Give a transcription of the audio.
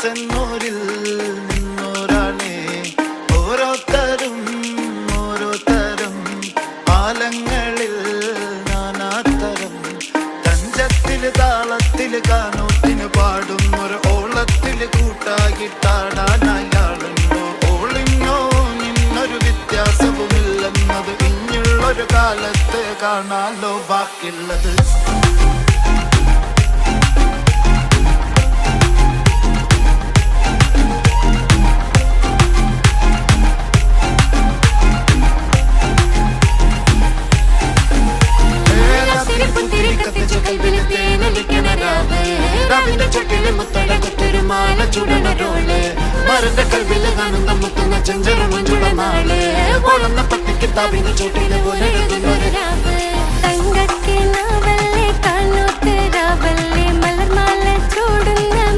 സെന്നൂരിൽ നിന്നോരാളെ ഓരോരുത്തരും ഓരോരുത്തരും ആലങ്ങളിൽ നാനാത്തരം തഞ്ചത്തില് താളത്തില് കാനോത്തിന് പാടും ഒരു ഓളത്തില് കൂട്ടാകിട്ടാടാനയാളുണ്ടോ ഓളിനോ നിന്നൊരു വ്യത്യാസവുമില്ലെന്നത് ഇനിയുള്ളൊരു കാലത്ത് കാണാലോ ബാക്കിയുള്ളത് മരന്റെ കൽവില് കാണുന്ന മുത്തുന്ന ചെഞ്ചര മഞ്ചുള നാള് കൊള്ളുന്ന പട്ടിക്ക് താവിന് ചൂട്ടിലെ പോലെ